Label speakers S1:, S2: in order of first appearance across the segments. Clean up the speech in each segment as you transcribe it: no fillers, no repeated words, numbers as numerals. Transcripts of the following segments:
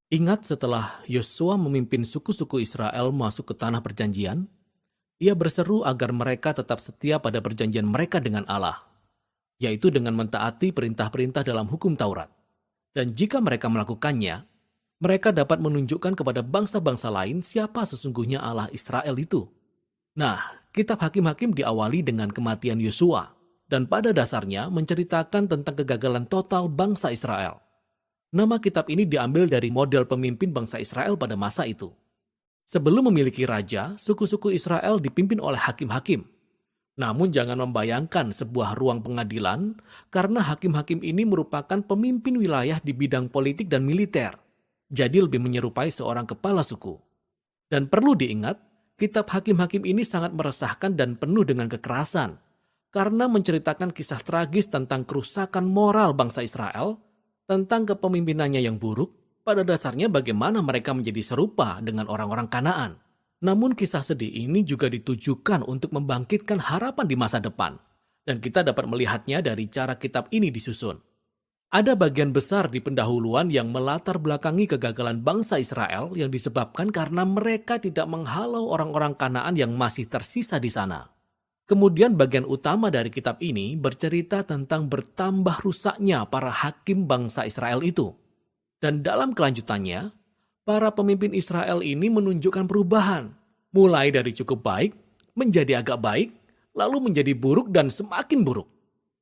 S1: Ingat setelah Yosua memimpin suku-suku Israel masuk ke tanah perjanjian, ia berseru agar mereka tetap setia pada perjanjian mereka dengan Allah, yaitu dengan mentaati perintah-perintah dalam hukum Taurat. Dan jika mereka melakukannya, mereka dapat menunjukkan kepada bangsa-bangsa lain siapa sesungguhnya Allah Israel itu. Nah, kitab Hakim-Hakim diawali dengan kematian Yosua, dan pada dasarnya menceritakan tentang kegagalan total bangsa Israel. Nama kitab ini diambil dari model pemimpin bangsa Israel pada masa itu. Sebelum memiliki raja, suku-suku Israel dipimpin oleh hakim-hakim. Namun jangan membayangkan sebuah ruang pengadilan, karena hakim-hakim ini merupakan pemimpin wilayah di bidang politik dan militer. Jadi lebih menyerupai seorang kepala suku. Dan perlu diingat, kitab hakim-hakim ini sangat meresahkan dan penuh dengan kekerasan, karena menceritakan kisah tragis tentang kerusakan moral bangsa Israel, tentang kepemimpinannya yang buruk, pada dasarnya bagaimana mereka menjadi serupa dengan orang-orang Kanaan. Namun kisah sedih ini juga ditujukan untuk membangkitkan harapan di masa depan. Dan kita dapat melihatnya dari cara kitab ini disusun. Ada bagian besar di pendahuluan yang melatar belakangi kegagalan bangsa Israel yang disebabkan karena mereka tidak menghalau orang-orang Kanaan yang masih tersisa di sana. Kemudian bagian utama dari kitab ini bercerita tentang bertambah rusaknya para hakim bangsa Israel itu. Dan dalam kelanjutannya, para pemimpin Israel ini menunjukkan perubahan. Mulai dari cukup baik, menjadi agak baik, lalu menjadi buruk dan semakin buruk.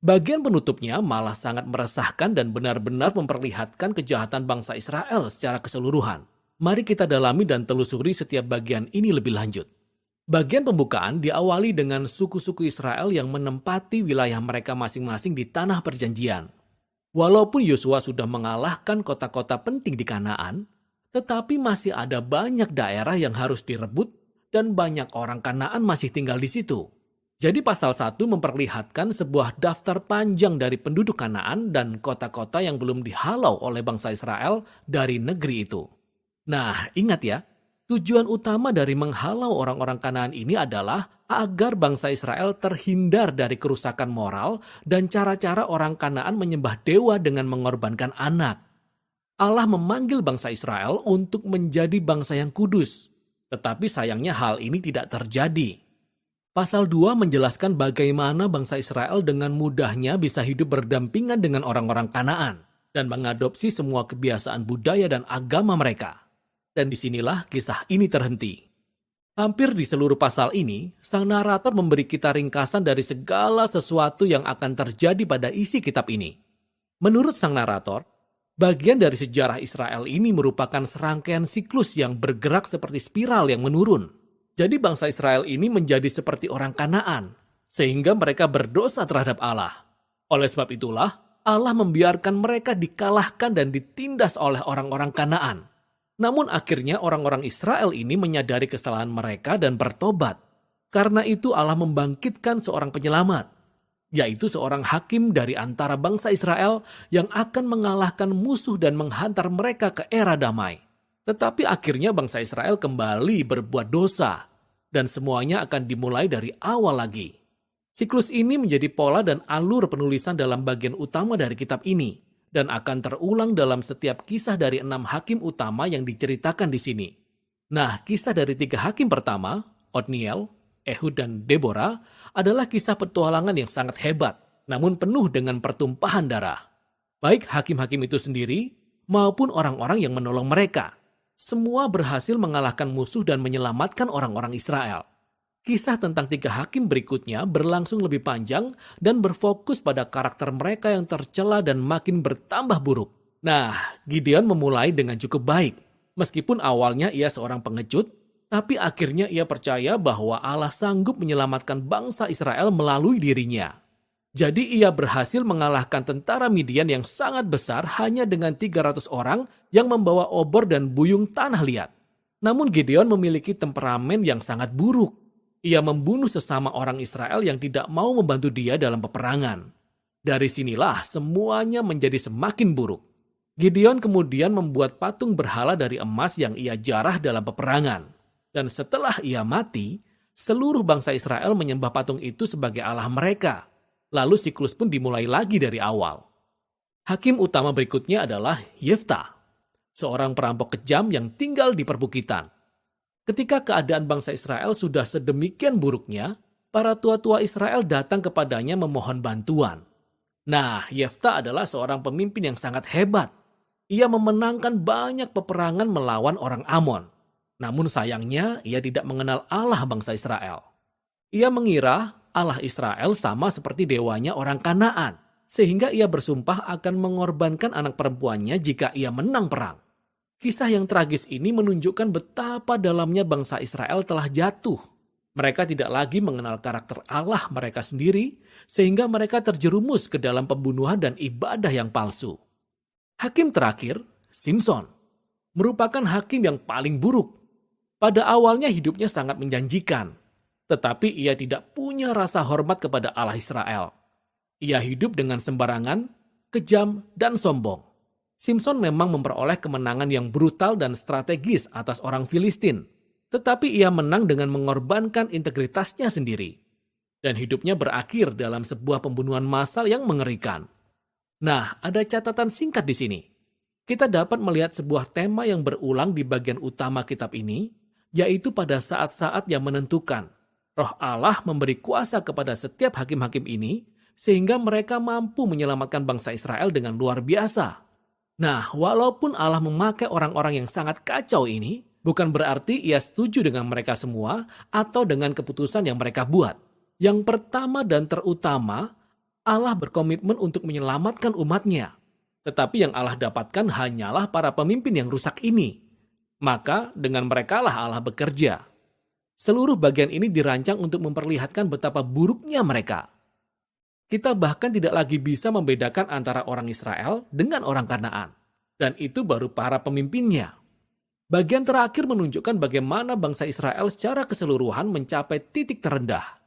S1: Bagian penutupnya malah sangat meresahkan dan benar-benar memperlihatkan kejahatan bangsa Israel secara keseluruhan. Mari kita dalami dan telusuri setiap bagian ini lebih lanjut. Bagian pembukaan diawali dengan suku-suku Israel yang menempati wilayah mereka masing-masing di tanah perjanjian. Walaupun Yosua sudah mengalahkan kota-kota penting di Kanaan, tetapi masih ada banyak daerah yang harus direbut dan banyak orang Kanaan masih tinggal di situ. Jadi pasal 1 memperlihatkan sebuah daftar panjang dari penduduk Kanaan dan kota-kota yang belum dihalau oleh bangsa Israel dari negeri itu. Nah, ingat ya, tujuan utama dari menghalau orang-orang Kanaan ini adalah agar bangsa Israel terhindar dari kerusakan moral dan cara-cara orang Kanaan menyembah dewa dengan mengorbankan anak. Allah memanggil bangsa Israel untuk menjadi bangsa yang kudus. Tetapi sayangnya hal ini tidak terjadi. Pasal 2 menjelaskan bagaimana bangsa Israel dengan mudahnya bisa hidup berdampingan dengan orang-orang Kanaan dan mengadopsi semua kebiasaan budaya dan agama mereka. Dan disinilah kisah ini terhenti. Hampir di seluruh pasal ini, sang narator memberi kita ringkasan dari segala sesuatu yang akan terjadi pada isi kitab ini. Menurut sang narator, bagian dari sejarah Israel ini merupakan serangkaian siklus yang bergerak seperti spiral yang menurun. Jadi bangsa Israel ini menjadi seperti orang Kanaan, sehingga mereka berdosa terhadap Allah. Oleh sebab itulah, Allah membiarkan mereka dikalahkan dan ditindas oleh orang-orang Kanaan. Namun akhirnya orang-orang Israel ini menyadari kesalahan mereka dan bertobat. Karena itu Allah membangkitkan seorang penyelamat, yaitu seorang hakim dari antara bangsa Israel yang akan mengalahkan musuh dan menghantar mereka ke era damai. Tetapi akhirnya bangsa Israel kembali berbuat dosa, dan semuanya akan dimulai dari awal lagi. Siklus ini menjadi pola dan alur penulisan dalam bagian utama dari kitab ini, dan akan terulang dalam setiap kisah dari 6 hakim utama yang diceritakan di sini. Nah, kisah dari 3 hakim pertama, Otniel, Ehud, dan Deborah, adalah kisah petualangan yang sangat hebat, namun penuh dengan pertumpahan darah. Baik hakim-hakim itu sendiri, maupun orang-orang yang menolong mereka. Semua berhasil mengalahkan musuh dan menyelamatkan orang-orang Israel. Kisah tentang 3 hakim berikutnya berlangsung lebih panjang dan berfokus pada karakter mereka yang tercela dan makin bertambah buruk. Nah, Gideon memulai dengan cukup baik. Meskipun awalnya ia seorang pengecut, tapi akhirnya ia percaya bahwa Allah sanggup menyelamatkan bangsa Israel melalui dirinya. Jadi ia berhasil mengalahkan tentara Midian yang sangat besar hanya dengan 300 orang yang membawa obor dan buyung tanah liat. Namun Gideon memiliki temperamen yang sangat buruk. Ia membunuh sesama orang Israel yang tidak mau membantu dia dalam peperangan. Dari sinilah semuanya menjadi semakin buruk. Gideon kemudian membuat patung berhala dari emas yang ia jarah dalam peperangan. Dan setelah ia mati, seluruh bangsa Israel menyembah patung itu sebagai Allah mereka. Lalu siklus pun dimulai lagi dari awal. Hakim utama berikutnya adalah Yeftah. seorang perampok kejam yang tinggal di perbukitan. Ketika keadaan bangsa Israel sudah sedemikian buruknya, para tua-tua Israel datang kepadanya memohon bantuan. Nah, Yefta adalah seorang pemimpin yang sangat hebat. Ia memenangkan banyak peperangan melawan orang Amon. Namun sayangnya, ia tidak mengenal Allah bangsa Israel. Ia mengira Allah Israel sama seperti dewanya orang Kanaan, sehingga ia bersumpah akan mengorbankan anak perempuannya jika ia menang perang. Kisah yang tragis ini menunjukkan betapa dalamnya bangsa Israel telah jatuh. Mereka tidak lagi mengenal karakter Allah mereka sendiri, sehingga mereka terjerumus ke dalam pembunuhan dan ibadah yang palsu. Hakim terakhir, Simson, merupakan hakim yang paling buruk. Pada awalnya hidupnya sangat menjanjikan, tetapi ia tidak punya rasa hormat kepada Allah Israel. Ia hidup dengan sembarangan, kejam, dan sombong. Simson memang memperoleh kemenangan yang brutal dan strategis atas orang Filistin, tetapi ia menang dengan mengorbankan integritasnya sendiri. Dan hidupnya berakhir dalam sebuah pembunuhan massal yang mengerikan. Nah, ada catatan singkat di sini. Kita dapat melihat sebuah tema yang berulang di bagian utama kitab ini, yaitu pada saat-saat yang menentukan. Roh Allah memberi kuasa kepada setiap hakim-hakim ini, sehingga mereka mampu menyelamatkan bangsa Israel dengan luar biasa. Nah, walaupun Allah memakai orang-orang yang sangat kacau ini, bukan berarti ia setuju dengan mereka semua atau dengan keputusan yang mereka buat. Yang pertama dan terutama, Allah berkomitmen untuk menyelamatkan umatnya. Tetapi yang Allah dapatkan hanyalah para pemimpin yang rusak ini. Maka dengan merekalah Allah bekerja. Seluruh bagian ini dirancang untuk memperlihatkan betapa buruknya mereka. Kita bahkan tidak lagi bisa membedakan antara orang Israel dengan orang Kanaan. Dan itu baru para pemimpinnya. Bagian terakhir menunjukkan bagaimana bangsa Israel secara keseluruhan mencapai titik terendah.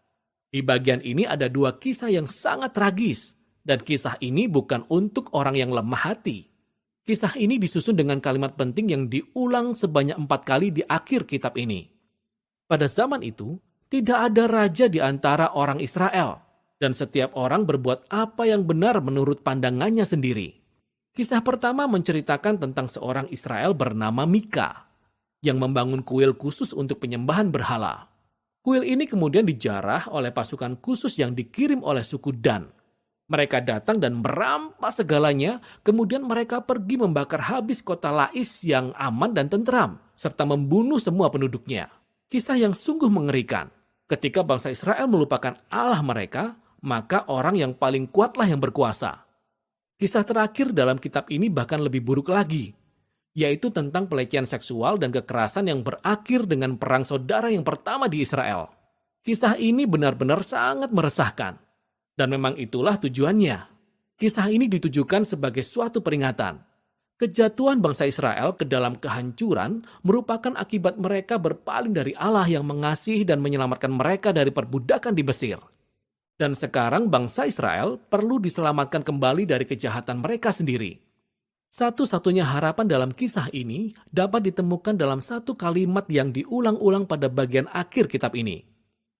S1: Di bagian ini ada dua kisah yang sangat tragis. Dan kisah ini bukan untuk orang yang lemah hati. Kisah ini disusun dengan kalimat penting yang diulang sebanyak 4 kali di akhir kitab ini. Pada zaman itu, tidak ada raja di antara orang Israel. Dan setiap orang berbuat apa yang benar menurut pandangannya sendiri. Kisah pertama menceritakan tentang seorang Israel bernama Mika, yang membangun kuil khusus untuk penyembahan berhala. Kuil ini kemudian dijarah oleh pasukan khusus yang dikirim oleh suku Dan. Mereka datang dan merampas segalanya, kemudian mereka pergi membakar habis kota Lais yang aman dan tentram, serta membunuh semua penduduknya. Kisah yang sungguh mengerikan. Ketika bangsa Israel melupakan Allah mereka, maka orang yang paling kuatlah yang berkuasa. Kisah terakhir dalam kitab ini bahkan lebih buruk lagi, yaitu tentang pelecehan seksual dan kekerasan yang berakhir dengan perang saudara yang pertama di Israel. Kisah ini benar-benar sangat meresahkan, dan memang itulah tujuannya. Kisah ini ditujukan sebagai suatu peringatan. Kejatuhan bangsa Israel ke dalam kehancuran merupakan akibat mereka berpaling dari Allah yang mengasihi dan menyelamatkan mereka dari perbudakan di Mesir. Dan sekarang bangsa Israel perlu diselamatkan kembali dari kejahatan mereka sendiri. Satu-satunya harapan dalam kisah ini dapat ditemukan dalam satu kalimat yang diulang-ulang pada bagian akhir kitab ini.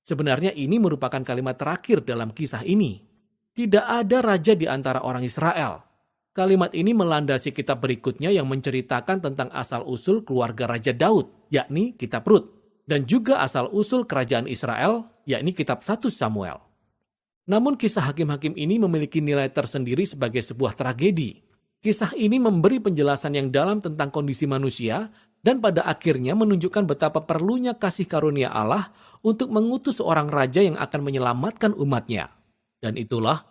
S1: Sebenarnya ini merupakan kalimat terakhir dalam kisah ini. Tidak ada raja di antara orang Israel. Kalimat ini melandasi kitab berikutnya yang menceritakan tentang asal-usul keluarga Raja Daud, yakni kitab Rut. Dan juga asal-usul kerajaan Israel, yakni kitab 1 Samuel. Namun kisah hakim-hakim ini memiliki nilai tersendiri sebagai sebuah tragedi. Kisah ini memberi penjelasan yang dalam tentang kondisi manusia dan pada akhirnya menunjukkan betapa perlunya kasih karunia Allah untuk mengutus seorang raja yang akan menyelamatkan umatnya. Dan itulah